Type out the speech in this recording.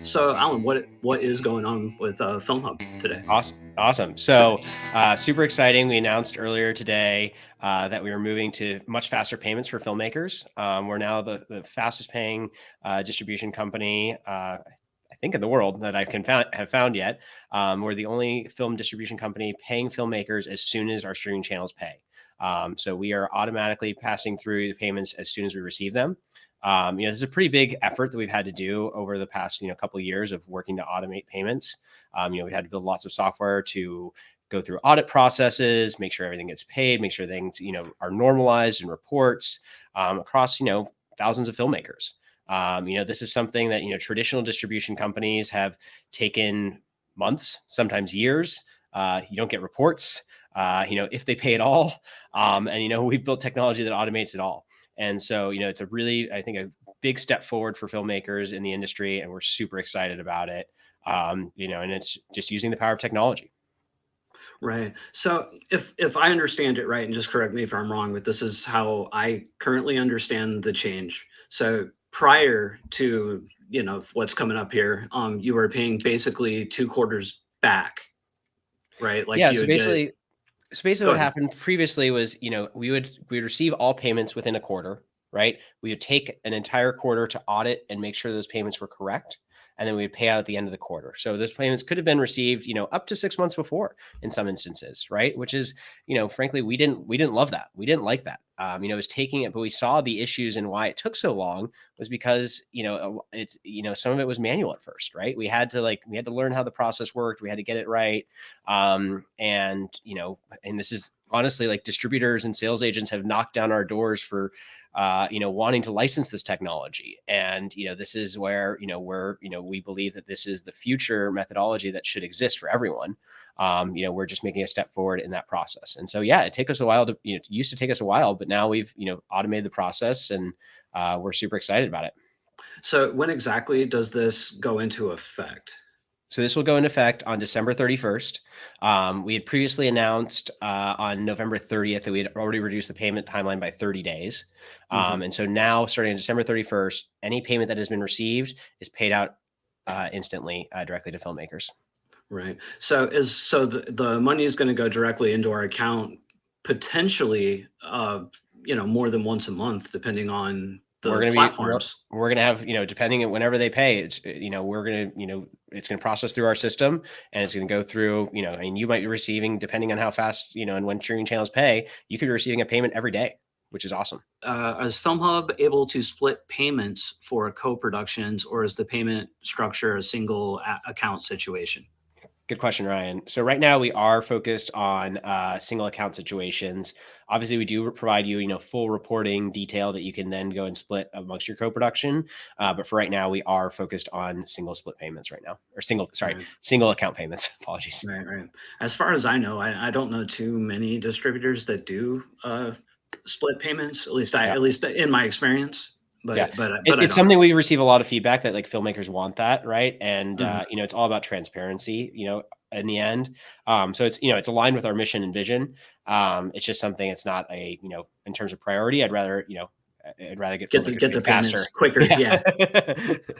So, Alan, what is going on with Filmhub today? Awesome. Awesome. So, super exciting. We announced earlier today that we were moving to much faster payments for filmmakers. We're now the fastest paying distribution company, I think, in the world that I can have found yet. We're the only film distribution company paying filmmakers as soon as our streaming channels pay. So we are automatically passing through the payments as soon as we receive them. This is a pretty big effort that we've had to do over the past couple of years of working to automate payments. We had to build lots of software to go through audit processes, make sure everything gets paid, make sure things are normalized in reports across thousands of filmmakers. This is something that traditional distribution companies have taken months, sometimes years. You don't get reports, if they pay at all. And we've built technology that automates it all. And so, it's a really, I think, a big step forward for filmmakers in the industry, and we're super excited about it. And it's just using the power of technology. Right. So, if I understand it right, and just correct me if I'm wrong, but this is how I currently understand the change. So, prior to what's coming up here, you were paying basically 2 quarters back, right? Like Yeah. you So would get. basically, so basically Go what ahead. happened previously was, we would receive all payments within a quarter, right? We would take an entire quarter to audit and make sure those payments were correct. And then we would pay out at the end of the quarter. So those payments could have been received, up to 6 months before in some instances, right? Which is, frankly, we didn't love that. We didn't like that. It was taking it, but we saw the issues and why it took so long was because, it's, some of it was manual at first, right? We had to learn how the process worked. We had to get it right. And this is honestly, like, distributors and sales agents have knocked down our doors for wanting to license this technology. And this is where we believe that this is the future methodology that should exist for everyone. We're just making a step forward in that process. And so yeah, it took us a while it used to take us a while, but now we've automated the process, and we're super excited about it. So, when exactly does this go into effect? So this will go into effect on December 31st. We had previously announced on November 30th that we had already reduced the payment timeline by 30 days. Mhm. And so now, starting on December 31st, any payment that has been received is paid out instantly directly to filmmakers. Right. So the money is going to go directly into our account, potentially, more than once a month, depending on We're the going to be platforms. we're going to have, depending on whenever they pay, we're going to, it's going to process through our system, and it's going to go through, I mean, you might be receiving, depending on how fast, and when streaming channels pay, you could be receiving a payment every day, which is awesome. Is FilmHub able to split payments for co-productions, or is the payment structure a single account situation? Good question, Ryan. So right now we are focused on single account situations. Obviously, we do provide you, full reporting detail that you can then go and split amongst your co-production. But for right now, we are focused on single split payments right now, or Right. single account payments. Apologies. Right. Right. As far as I know, I don't know too many distributors that do split payments. Yeah. At least in my experience. Yeah, But I it's don't know. something we receive a lot of feedback that, like, filmmakers want that, right? And Mhm. it's all about transparency, in the end. So it's aligned with our mission and vision. It's just something. It's not a in terms of priority. I'd rather get filmmakers Get the paid faster. payments quicker. Yeah. Yeah.